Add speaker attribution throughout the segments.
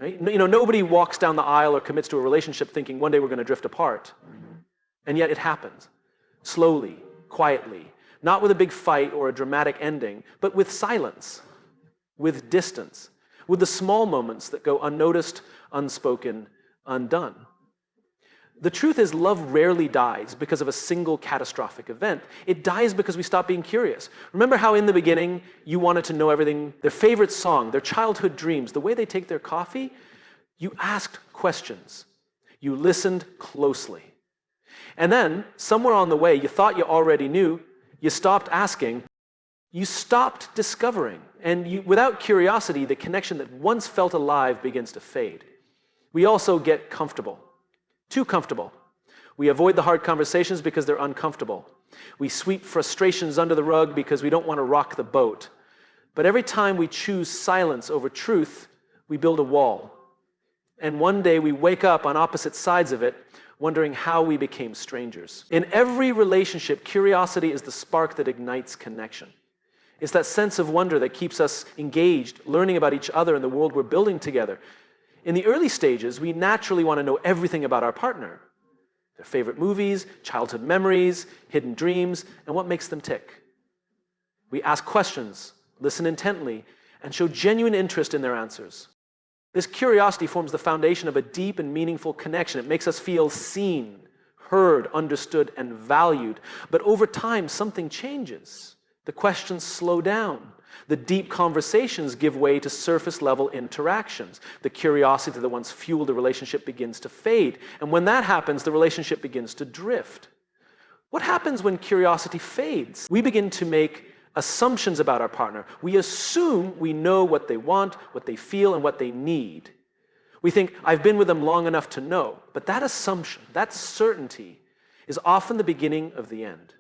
Speaker 1: Right? Nobody walks down the aisle or commits to a relationship thinking one day we're going to drift apart. And yet it happens. Slowly, quietly. Not with a big fight or a dramatic ending, but with silence, with distance, with the small moments that go unnoticed, unspoken, undone. The truth is, love rarely dies because of a single catastrophic event. It dies because we stop being curious. Remember how in the beginning you wanted to know everything, their favorite song, their childhood dreams, the way they take their coffee? You asked questions. You listened closely. And then, somewhere on the way, you thought you already knew, you stopped asking, you stopped discovering. And without curiosity, the connection that once felt alive begins to fade. We also get comfortable. Too comfortable. We avoid the hard conversations because they're uncomfortable. We sweep frustrations under the rug because we don't want to rock the boat. But every time we choose silence over truth, we build a wall. And one day we wake up on opposite sides of it, wondering how we became strangers. In every relationship, curiosity is the spark that ignites connection. It's that sense of wonder that keeps us engaged, learning about each other and the world we're building together. In the early stages, we naturally want to know everything about our partner. Their favorite movies, childhood memories, hidden dreams, and what makes them tick. We ask questions, listen intently, and show genuine interest in their answers. This curiosity forms the foundation of a deep and meaningful connection. It makes us feel seen, heard, understood, and valued. But over time, something changes. The questions slow down. The deep conversations give way to surface-level interactions. The curiosity that once fueled a relationship begins to fade. And when that happens, the relationship begins to drift. What happens when curiosity fades? We begin to make assumptions about our partner. We assume we know what they want, what they feel, and what they need. We think, I've been with them long enough to know. But that assumption, that certainty, is often the beginning of the end.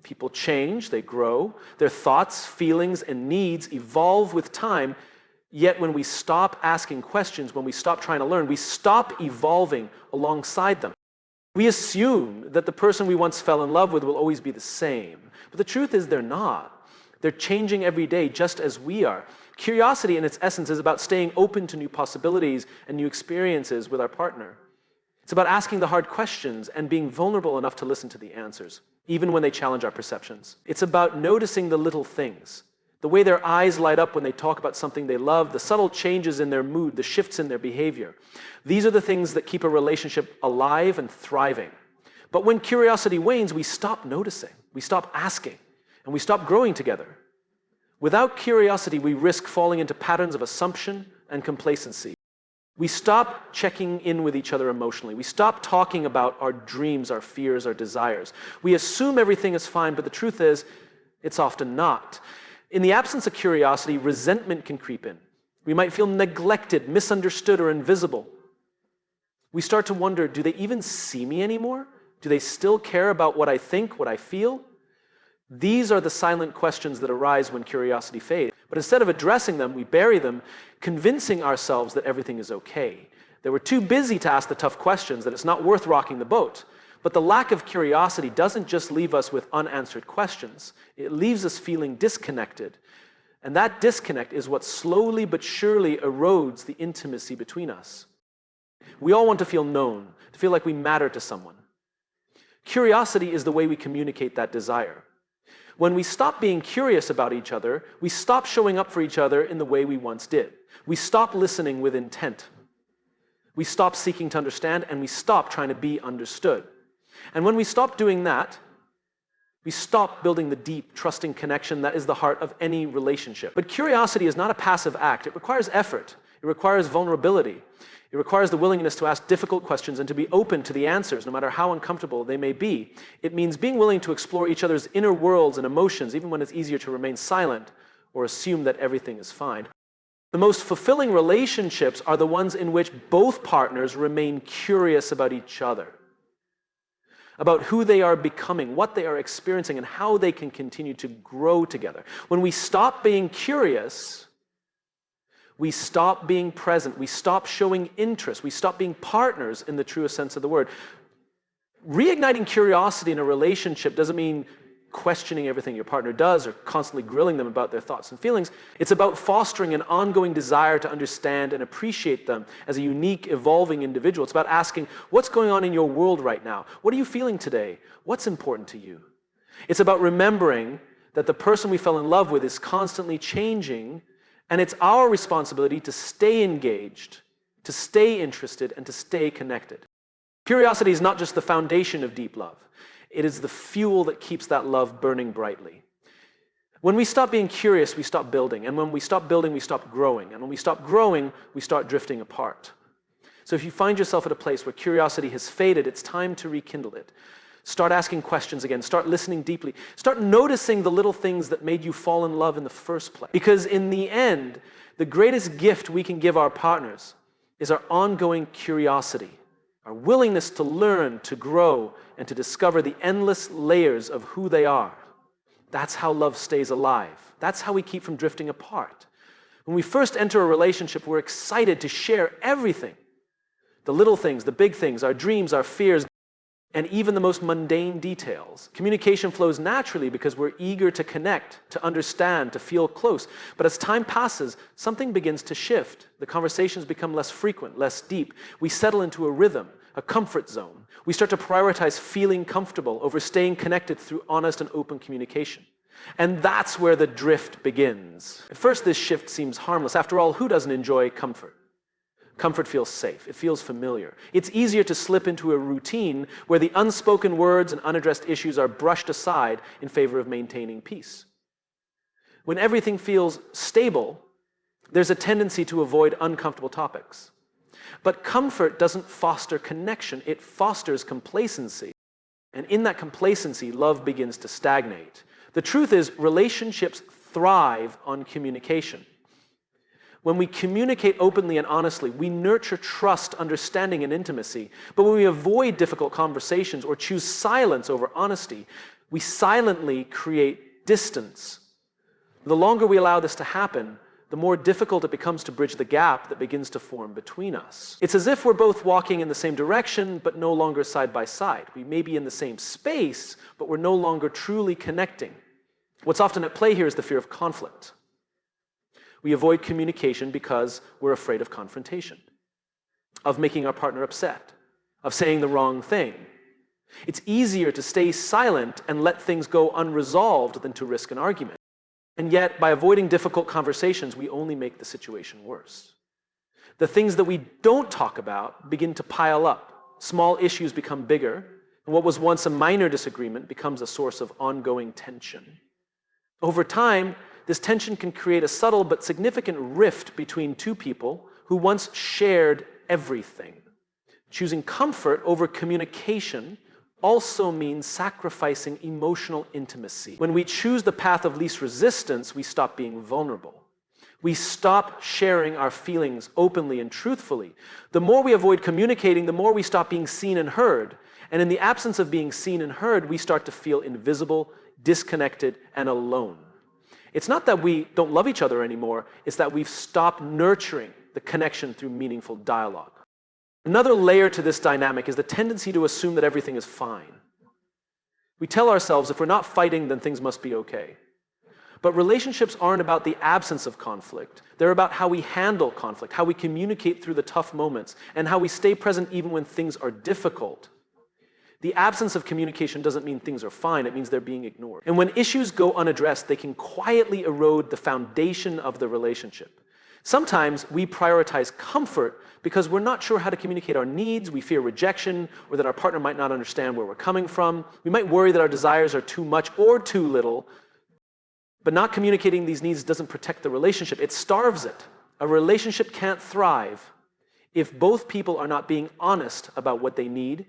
Speaker 1: People change, they grow, their thoughts, feelings, and needs evolve with time, yet when we stop asking questions, when we stop trying to learn, we stop evolving alongside them. We assume that the person we once fell in love with will always be the same, but the truth is they're not. They're changing every day just as we are. Curiosity in its essence is about staying open to new possibilities and new experiences with our partner. It's about asking the hard questions and being vulnerable enough to listen to the answers, even when they challenge our perceptions. It's about noticing the little things, the way their eyes light up when they talk about something they love, the subtle changes in their mood, the shifts in their behavior. These are the things that keep a relationship alive and thriving. But when curiosity wanes, we stop noticing, we stop asking, and we stop growing together. Without curiosity, we risk falling into patterns of assumption and complacency. We stop checking in with each other emotionally. We stop talking about our dreams, our fears, our desires. We assume everything is fine, but the truth is, it's often not. In the absence of curiosity, resentment can creep in. We might feel neglected, misunderstood, or invisible. We start to wonder, do they even see me anymore? Do they still care about what I think, what I feel? These are the silent questions that arise when curiosity fades. But instead of addressing them, we bury them, convincing ourselves that everything is okay. That we're too busy to ask the tough questions, that it's not worth rocking the boat. But the lack of curiosity doesn't just leave us with unanswered questions. It leaves us feeling disconnected. And that disconnect is what slowly but surely erodes the intimacy between us. We all want to feel known, to feel like we matter to someone. Curiosity is the way we communicate that desire. When we stop being curious about each other, we stop showing up for each other in the way we once did. We stop listening with intent. We stop seeking to understand, and we stop trying to be understood. And when we stop doing that, we stop building the deep, trusting connection that is the heart of any relationship. But curiosity is not a passive act. It requires effort. It requires vulnerability. It requires the willingness to ask difficult questions and to be open to the answers, no matter how uncomfortable they may be. It means being willing to explore each other's inner worlds and emotions, even when it's easier to remain silent or assume that everything is fine. The most fulfilling relationships are the ones in which both partners remain curious about each other, about who they are becoming, what they are experiencing, and how they can continue to grow together. When we stop being curious, we stop being present, we stop showing interest, we stop being partners in the truest sense of the word. Reigniting curiosity in a relationship doesn't mean questioning everything your partner does or constantly grilling them about their thoughts and feelings. It's about fostering an ongoing desire to understand and appreciate them as a unique, evolving individual. It's about asking, what's going on in your world right now? What are you feeling today? What's important to you? It's about remembering that the person we fell in love with is constantly changing, and it's our responsibility to stay engaged, to stay interested, and to stay connected. Curiosity is not just the foundation of deep love. It is the fuel that keeps that love burning brightly. When we stop being curious, we stop building. And when we stop building, we stop growing. And when we stop growing, we start drifting apart. So if you find yourself at a place where curiosity has faded, it's time to rekindle it. Start asking questions again. Start listening deeply. Start noticing the little things that made you fall in love in the first place. Because in the end, the greatest gift we can give our partners is our ongoing curiosity, our willingness to learn, to grow, and to discover the endless layers of who they are. That's how love stays alive. That's how we keep from drifting apart. When we first enter a relationship, we're excited to share everything. The little things, the big things, our dreams, our fears, and even the most mundane details. Communication flows naturally because we're eager to connect, to understand, to feel close. But as time passes, something begins to shift. The conversations become less frequent, less deep. We settle into a rhythm, a comfort zone. We start to prioritize feeling comfortable over staying connected through honest and open communication. And that's where the drift begins. At first, this shift seems harmless. After all, who doesn't enjoy comfort? Comfort feels safe. It feels familiar. It's easier to slip into a routine where the unspoken words and unaddressed issues are brushed aside in favor of maintaining peace. When everything feels stable, there's a tendency to avoid uncomfortable topics. But comfort doesn't foster connection. It fosters complacency. And in that complacency, love begins to stagnate. The truth is, relationships thrive on communication. When we communicate openly and honestly, we nurture trust, understanding, and intimacy. But when we avoid difficult conversations or choose silence over honesty, we silently create distance. The longer we allow this to happen, the more difficult it becomes to bridge the gap that begins to form between us. It's as if we're both walking in the same direction, but no longer side by side. We may be in the same space, but we're no longer truly connecting. What's often at play here is the fear of conflict. We avoid communication because we're afraid of confrontation, of making our partner upset, of saying the wrong thing. It's easier to stay silent and let things go unresolved than to risk an argument. And yet, by avoiding difficult conversations, we only make the situation worse. The things that we don't talk about begin to pile up. Small issues become bigger, and what was once a minor disagreement becomes a source of ongoing tension. Over time, this tension can create a subtle but significant rift between two people who once shared everything. Choosing comfort over communication also means sacrificing emotional intimacy. When we choose the path of least resistance, we stop being vulnerable. We stop sharing our feelings openly and truthfully. The more we avoid communicating, the more we stop being seen and heard. And in the absence of being seen and heard, we start to feel invisible, disconnected, and alone. It's not that we don't love each other anymore, it's that we've stopped nurturing the connection through meaningful dialogue. Another layer to this dynamic is the tendency to assume that everything is fine. We tell ourselves if we're not fighting, then things must be okay. But relationships aren't about the absence of conflict. They're about how we handle conflict, how we communicate through the tough moments, and how we stay present even when things are difficult. The absence of communication doesn't mean things are fine, it means they're being ignored. And when issues go unaddressed, they can quietly erode the foundation of the relationship. Sometimes we prioritize comfort because we're not sure how to communicate our needs, we fear rejection, or that our partner might not understand where we're coming from. We might worry that our desires are too much or too little, but not communicating these needs doesn't protect the relationship, it starves it. A relationship can't thrive if both people are not being honest about what they need,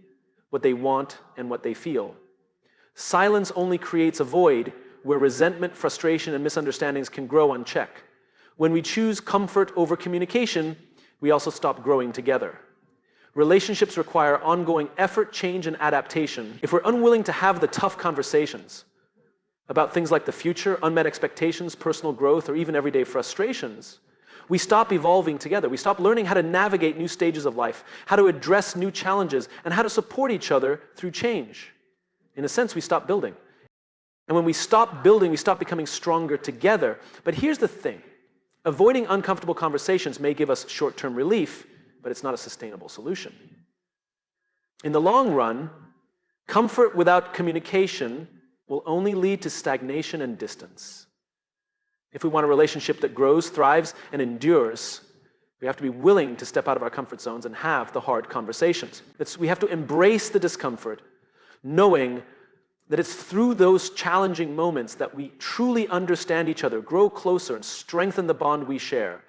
Speaker 1: what they want, and what they feel. Silence only creates a void where resentment, frustration, and misunderstandings can grow unchecked. When we choose comfort over communication, we also stop growing together. Relationships require ongoing effort, change, and adaptation. If we're unwilling to have the tough conversations about things like the future, unmet expectations, personal growth, or even everyday frustrations, we stop evolving together. We stop learning how to navigate new stages of life, how to address new challenges, and how to support each other through change. In a sense, we stop building. And when we stop building, we stop becoming stronger together. But here's the thing. Avoiding uncomfortable conversations may give us short-term relief, but it's not a sustainable solution. In the long run, comfort without communication will only lead to stagnation and distance. If we want a relationship that grows, thrives, and endures, we have to be willing to step out of our comfort zones and have the hard conversations. We have to embrace the discomfort, knowing that it's through those challenging moments that we truly understand each other, grow closer, and strengthen the bond we share.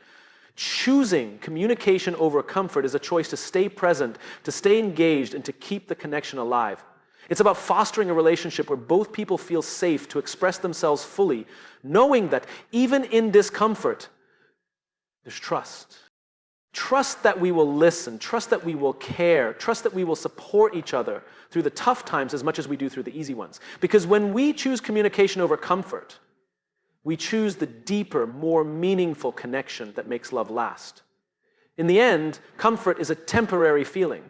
Speaker 1: Choosing communication over comfort is a choice to stay present, to stay engaged, and to keep the connection alive. It's about fostering a relationship where both people feel safe to express themselves fully, knowing that even in discomfort, there's trust. Trust that we will listen, trust that we will care, trust that we will support each other through the tough times as much as we do through the easy ones. Because when we choose communication over comfort, we choose the deeper, more meaningful connection that makes love last. In the end, comfort is a temporary feeling,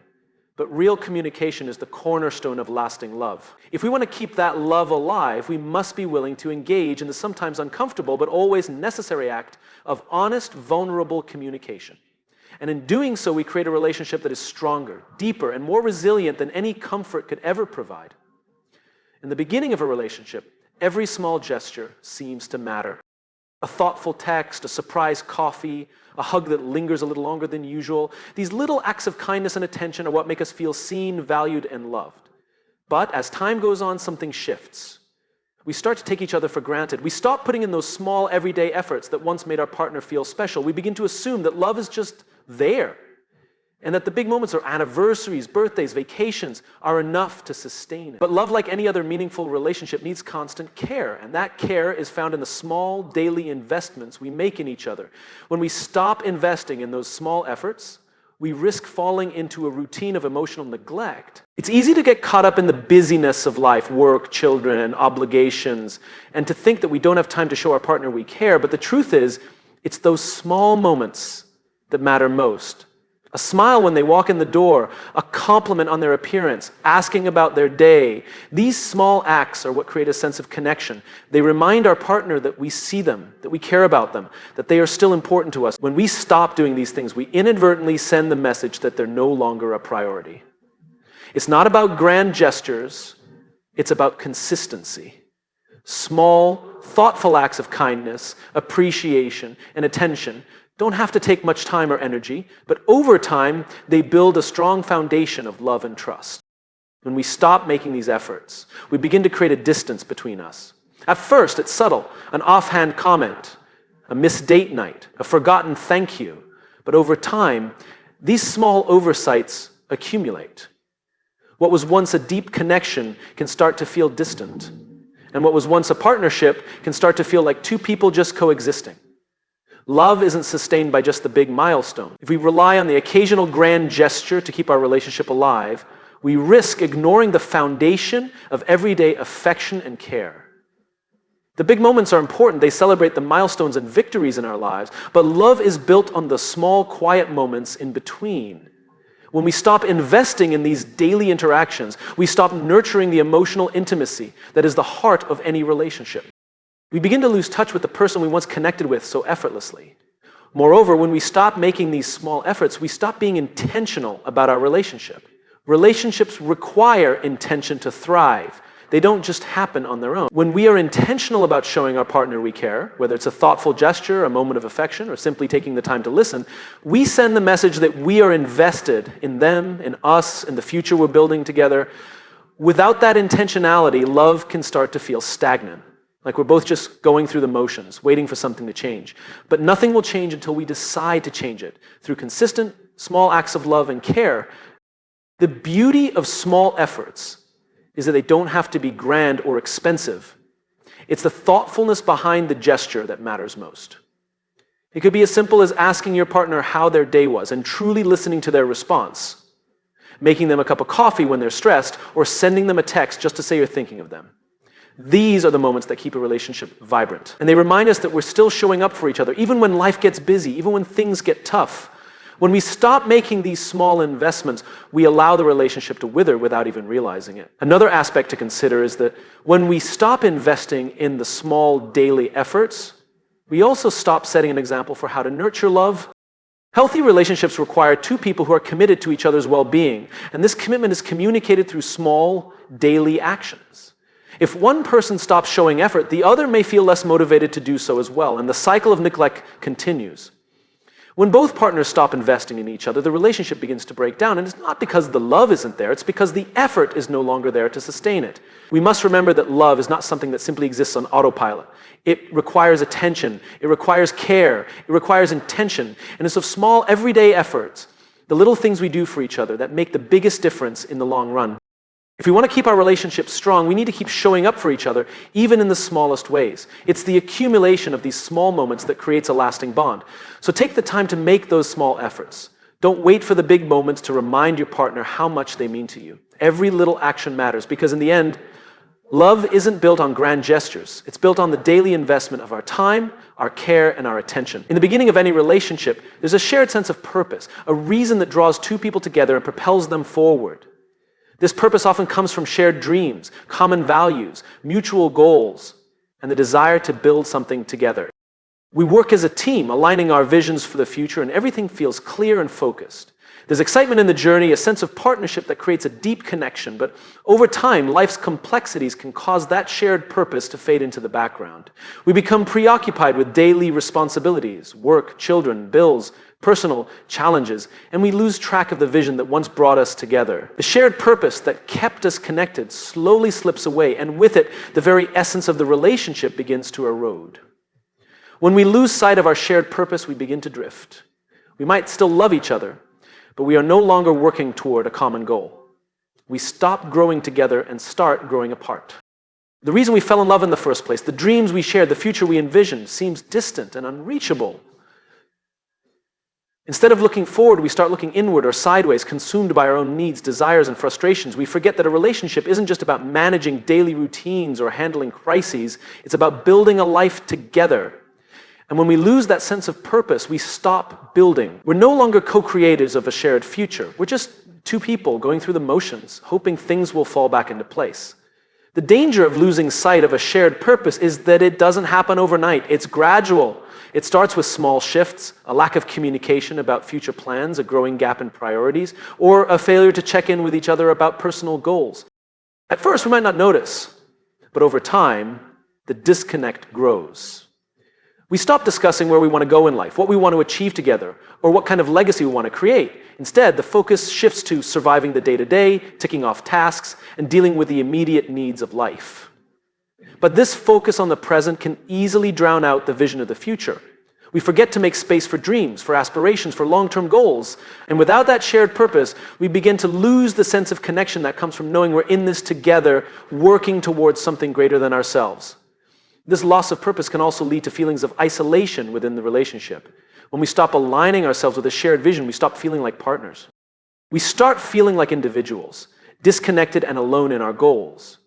Speaker 1: but real communication is the cornerstone of lasting love. If we want to keep that love alive, we must be willing to engage in the sometimes uncomfortable but always necessary act of honest, vulnerable communication. And in doing so, we create a relationship that is stronger, deeper, and more resilient than any comfort could ever provide. In the beginning of a relationship, every small gesture seems to matter. A thoughtful text, a surprise coffee, a hug that lingers a little longer than usual. These little acts of kindness and attention are what make us feel seen, valued, and loved. But as time goes on, something shifts. We start to take each other for granted. We stop putting in those small, everyday efforts that once made our partner feel special. We begin to assume that love is just there, and that the big moments or anniversaries, birthdays, vacations are enough to sustain it. But love, like any other meaningful relationship, needs constant care, and that care is found in the small daily investments we make in each other. When we stop investing in those small efforts, we risk falling into a routine of emotional neglect. It's easy to get caught up in the busyness of life, work, children, obligations, and to think that we don't have time to show our partner we care, but the truth is, it's those small moments that matter most. A smile when they walk in the door, a compliment on their appearance, asking about their day. These small acts are what create a sense of connection. They remind our partner that we see them, that we care about them, that they are still important to us. When we stop doing these things, we inadvertently send the message that they're no longer a priority. It's not about grand gestures, it's about consistency. Small, thoughtful acts of kindness, appreciation, and attention don't have to take much time or energy, but over time, they build a strong foundation of love and trust. When we stop making these efforts, we begin to create a distance between us. At first, it's subtle, an offhand comment, a missed date night, a forgotten thank you. But over time, these small oversights accumulate. What was once a deep connection can start to feel distant. And what was once a partnership can start to feel like two people just coexisting. Love isn't sustained by just the big milestone. If we rely on the occasional grand gesture to keep our relationship alive, we risk ignoring the foundation of everyday affection and care. The big moments are important. They celebrate the milestones and victories in our lives, but love is built on the small, quiet moments in between. When we stop investing in these daily interactions, we stop nurturing the emotional intimacy that is the heart of any relationship. We begin to lose touch with the person we once connected with so effortlessly. Moreover, when we stop making these small efforts, we stop being intentional about our relationship. Relationships require intention to thrive. They don't just happen on their own. When we are intentional about showing our partner we care, whether it's a thoughtful gesture, a moment of affection, or simply taking the time to listen, we send the message that we are invested in them, in us, in the future we're building together. Without that intentionality, love can start to feel stagnant. Like we're both just going through the motions, waiting for something to change. But nothing will change until we decide to change it through consistent, small acts of love and care. The beauty of small efforts is that they don't have to be grand or expensive. It's the thoughtfulness behind the gesture that matters most. It could be as simple as asking your partner how their day was and truly listening to their response, making them a cup of coffee when they're stressed, or sending them a text just to say you're thinking of them. These are the moments that keep a relationship vibrant. And they remind us that we're still showing up for each other, even when life gets busy, even when things get tough. When we stop making these small investments, we allow the relationship to wither without even realizing it. Another aspect to consider is that when we stop investing in the small daily efforts, we also stop setting an example for how to nurture love. Healthy relationships require two people who are committed to each other's well-being, and this commitment is communicated through small daily actions. If one person stops showing effort, the other may feel less motivated to do so as well, and the cycle of neglect continues. When both partners stop investing in each other, the relationship begins to break down, and it's not because the love isn't there, it's because the effort is no longer there to sustain it. We must remember that love is not something that simply exists on autopilot. It requires attention, it requires care, it requires intention, and it's of small everyday efforts, the little things we do for each other, that make the biggest difference in the long run. If we want to keep our relationship strong, we need to keep showing up for each other, even in the smallest ways. It's the accumulation of these small moments that creates a lasting bond. So take the time to make those small efforts. Don't wait for the big moments to remind your partner how much they mean to you. Every little action matters, because in the end, love isn't built on grand gestures. It's built on the daily investment of our time, our care, and our attention. In the beginning of any relationship, there's a shared sense of purpose, a reason that draws two people together and propels them forward. This purpose often comes from shared dreams, common values, mutual goals, and the desire to build something together. We work as a team, aligning our visions for the future, and everything feels clear and focused. There's excitement in the journey, a sense of partnership that creates a deep connection, but over time, life's complexities can cause that shared purpose to fade into the background. We become preoccupied with daily responsibilities, work, children, bills, personal challenges, and we lose track of the vision that once brought us together. The shared purpose that kept us connected slowly slips away, and with it, the very essence of the relationship begins to erode. When we lose sight of our shared purpose, we begin to drift. We might still love each other, but we are no longer working toward a common goal. We stop growing together and start growing apart. The reason we fell in love in the first place, the dreams we shared, the future we envisioned, seems distant and unreachable. Instead of looking forward, we start looking inward or sideways, consumed by our own needs, desires, and frustrations. We forget that a relationship isn't just about managing daily routines or handling crises. It's about building a life together. And when we lose that sense of purpose, we stop building. We're no longer co-creators of a shared future. We're just two people going through the motions, hoping things will fall back into place. The danger of losing sight of a shared purpose is that it doesn't happen overnight. It's gradual. It starts with small shifts, a lack of communication about future plans, a growing gap in priorities, or a failure to check in with each other about personal goals. At first, we might not notice, but over time, the disconnect grows. We stop discussing where we want to go in life, what we want to achieve together, or what kind of legacy we want to create. Instead, the focus shifts to surviving the day-to-day, ticking off tasks, and dealing with the immediate needs of life. But this focus on the present can easily drown out the vision of the future. We forget to make space for dreams, for aspirations, for long-term goals. And without that shared purpose, we begin to lose the sense of connection that comes from knowing we're in this together, working towards something greater than ourselves. This loss of purpose can also lead to feelings of isolation within the relationship. When we stop aligning ourselves with a shared vision, we stop feeling like partners. We start feeling like individuals, disconnected and alone in our goals.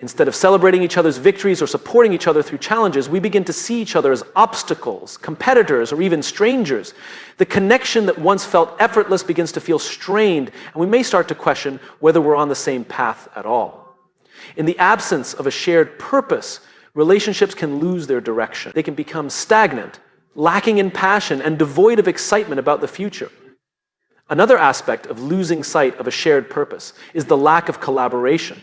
Speaker 1: Instead of celebrating each other's victories or supporting each other through challenges, we begin to see each other as obstacles, competitors, or even strangers. The connection that once felt effortless begins to feel strained, and we may start to question whether we're on the same path at all. In the absence of a shared purpose, relationships can lose their direction. They can become stagnant, lacking in passion, and devoid of excitement about the future. Another aspect of losing sight of a shared purpose is the lack of collaboration.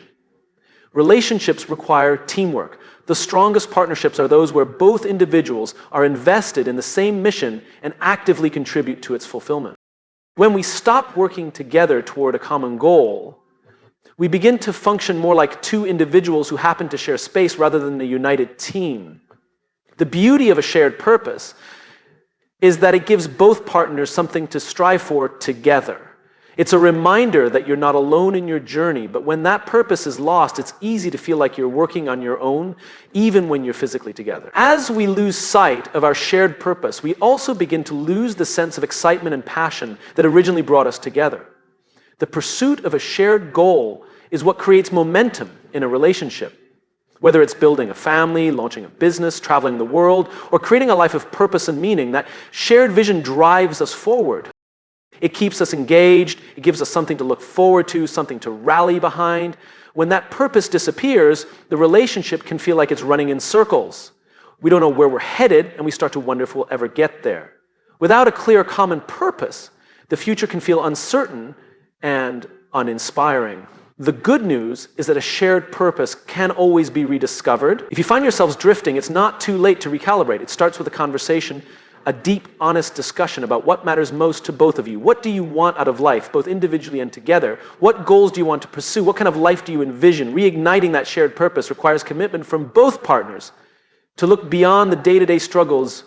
Speaker 1: Relationships require teamwork. The strongest partnerships are those where both individuals are invested in the same mission and actively contribute to its fulfillment. When we stop working together toward a common goal, we begin to function more like two individuals who happen to share space rather than a united team. The beauty of a shared purpose is that it gives both partners something to strive for together. It's a reminder that you're not alone in your journey, but when that purpose is lost, it's easy to feel like you're working on your own, even when you're physically together. As we lose sight of our shared purpose, we also begin to lose the sense of excitement and passion that originally brought us together. The pursuit of a shared goal is what creates momentum in a relationship. Whether it's building a family, launching a business, traveling the world, or creating a life of purpose and meaning, that shared vision drives us forward. It keeps us engaged. It gives us something to look forward to, something to rally behind. When that purpose disappears, the relationship can feel like it's running in circles. We don't know where we're headed, and we start to wonder if we'll ever get there. Without a clear common purpose, the future can feel uncertain and uninspiring. The good news is that a shared purpose can always be rediscovered. If you find yourselves drifting, it's not too late to recalibrate. It starts with a conversation, a deep, honest discussion about what matters most to both of you. What do you want out of life, both individually and together? What goals do you want to pursue? What kind of life do you envision? Reigniting that shared purpose requires commitment from both partners to look beyond the day-to-day struggles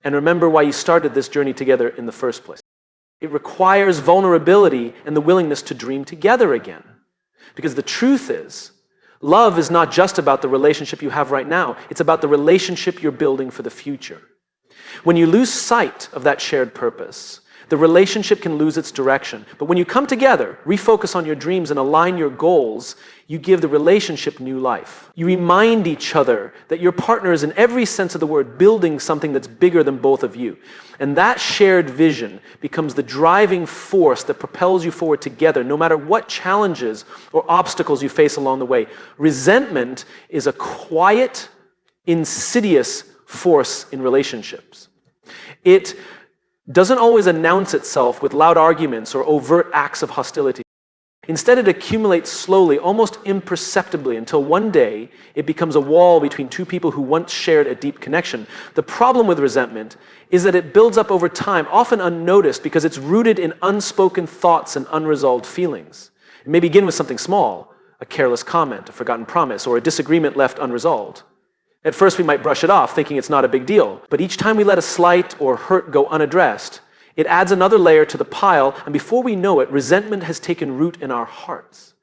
Speaker 1: and remember why you started this journey together in the first place. It requires vulnerability and the willingness to dream together again. Because the truth is, love is not just about the relationship you have right now. It's about the relationship you're building for the future. When you lose sight of that shared purpose, the relationship can lose its direction. But when you come together, refocus on your dreams and align your goals, you give the relationship new life. You remind each other that your partner is, in every sense of the word, building something that's bigger than both of you. And that shared vision becomes the driving force that propels you forward together, no matter what challenges or obstacles you face along the way. Resentment is a quiet, insidious force in relationships. It doesn't always announce itself with loud arguments or overt acts of hostility. Instead, it accumulates slowly, almost imperceptibly, until one day it becomes a wall between two people who once shared a deep connection. The problem with resentment is that it builds up over time, often unnoticed, because it's rooted in unspoken thoughts and unresolved feelings. It may begin with something small, a careless comment, a forgotten promise, or a disagreement left unresolved. At first, we might brush it off, thinking it's not a big deal. But each time we let a slight or hurt go unaddressed, it adds another layer to the pile, and before we know it, resentment has taken root in our hearts.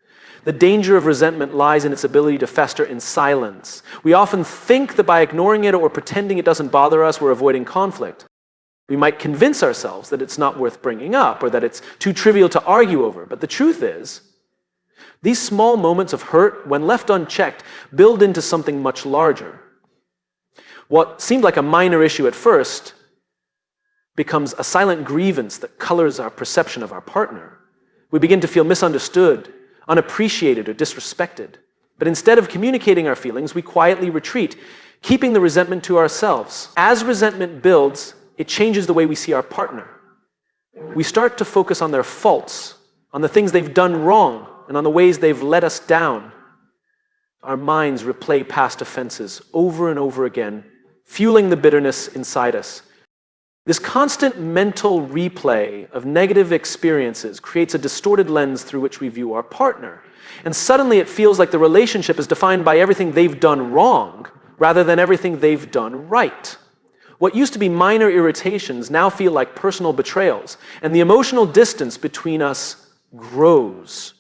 Speaker 1: The danger of resentment lies in its ability to fester in silence. We often think that by ignoring it or pretending it doesn't bother us, we're avoiding conflict. We might convince ourselves that it's not worth bringing up or that it's too trivial to argue over. But the truth is, these small moments of hurt, when left unchecked, build into something much larger. What seemed like a minor issue at first becomes a silent grievance that colors our perception of our partner. We begin to feel misunderstood, unappreciated, or disrespected. But instead of communicating our feelings, we quietly retreat, keeping the resentment to ourselves. As resentment builds, it changes the way we see our partner. We start to focus on their faults, on the things they've done wrong, and on the ways they've let us down. Our minds replay past offenses over and over again, fueling the bitterness inside us. This constant mental replay of negative experiences creates a distorted lens through which we view our partner. And suddenly it feels like the relationship is defined by everything they've done wrong rather than everything they've done right. What used to be minor irritations now feel like personal betrayals, and the emotional distance between us grows.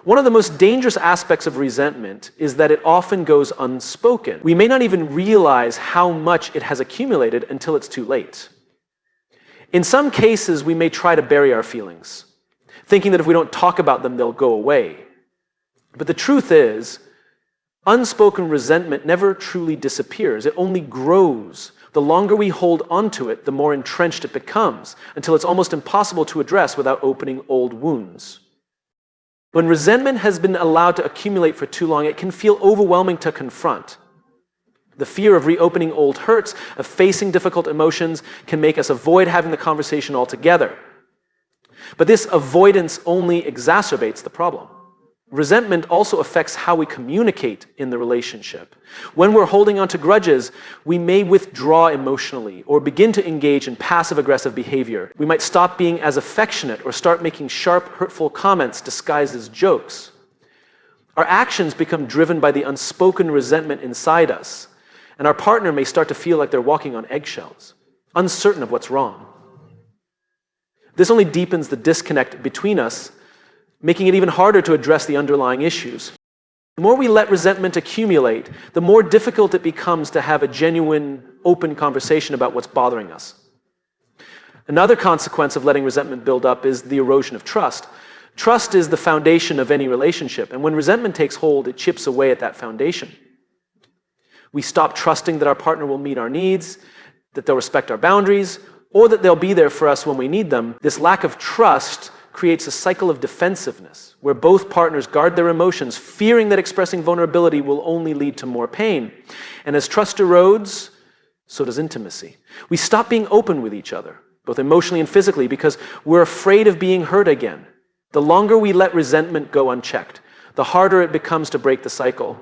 Speaker 1: One of the most dangerous aspects of resentment is that it often goes unspoken. We may not even realize how much it has accumulated until it's too late. In some cases, we may try to bury our feelings, thinking that if we don't talk about them, they'll go away. But the truth is, unspoken resentment never truly disappears. It only grows. The longer we hold onto it, the more entrenched it becomes, until it's almost impossible to address without opening old wounds. When resentment has been allowed to accumulate for too long, it can feel overwhelming to confront. The fear of reopening old hurts, of facing difficult emotions, can make us avoid having the conversation altogether. But this avoidance only exacerbates the problem. Resentment also affects how we communicate in the relationship. When we're holding on to grudges, we may withdraw emotionally or begin to engage in passive-aggressive behavior. We might stop being as affectionate or start making sharp, hurtful comments disguised as jokes. Our actions become driven by the unspoken resentment inside us, and our partner may start to feel like they're walking on eggshells, uncertain of what's wrong. This only deepens the disconnect between us, making it even harder to address the underlying issues. The more we let resentment accumulate, the more difficult it becomes to have a genuine, open conversation about what's bothering us. Another consequence of letting resentment build up is the erosion of trust. Trust is the foundation of any relationship, and when resentment takes hold, it chips away at that foundation. We stop trusting that our partner will meet our needs, that they'll respect our boundaries, or that they'll be there for us when we need them, this lack of trust creates a cycle of defensiveness, where both partners guard their emotions, fearing that expressing vulnerability will only lead to more pain. And as trust erodes, so does intimacy. We stop being open with each other, both emotionally and physically, because we're afraid of being hurt again. The longer we let resentment go unchecked, the harder it becomes to break the cycle.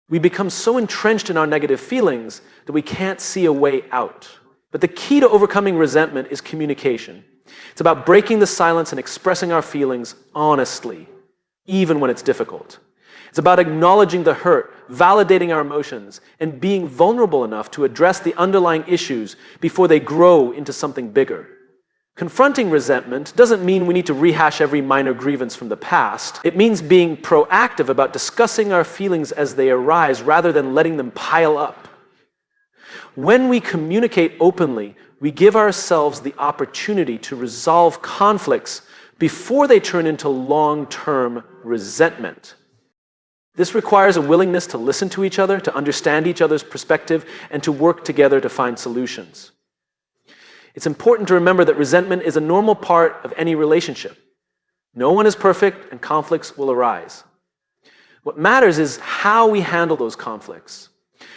Speaker 1: We become so entrenched in our negative feelings that we can't see a way out. But the key to overcoming resentment is communication. It's about breaking the silence and expressing our feelings honestly, even when it's difficult. It's about acknowledging the hurt, validating our emotions, and being vulnerable enough to address the underlying issues before they grow into something bigger. Confronting resentment doesn't mean we need to rehash every minor grievance from the past. It means being proactive about discussing our feelings as they arise rather than letting them pile up. When we communicate openly, we give ourselves the opportunity to resolve conflicts before they turn into long-term resentment. This requires a willingness to listen to each other, to understand each other's perspective, and to work together to find solutions. It's important to remember that resentment is a normal part of any relationship. No one is perfect, and conflicts will arise. What matters is how we handle those conflicts.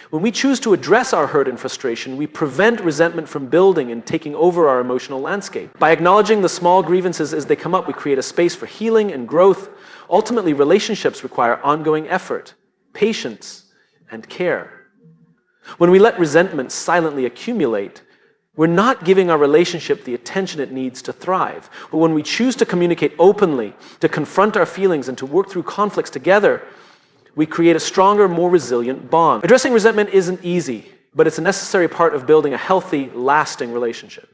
Speaker 1: When we choose to address our hurt and frustration, we prevent resentment from building and taking over our emotional landscape. By acknowledging the small grievances as they come up, we create a space for healing and growth. Ultimately, relationships require ongoing effort, patience, and care. When we let resentment silently accumulate, we're not giving our relationship the attention it needs to thrive. But when we choose to communicate openly, to confront our feelings, and to work through conflicts together, we create a stronger, more resilient bond. Addressing resentment isn't easy, but it's a necessary part of building a healthy, lasting relationship.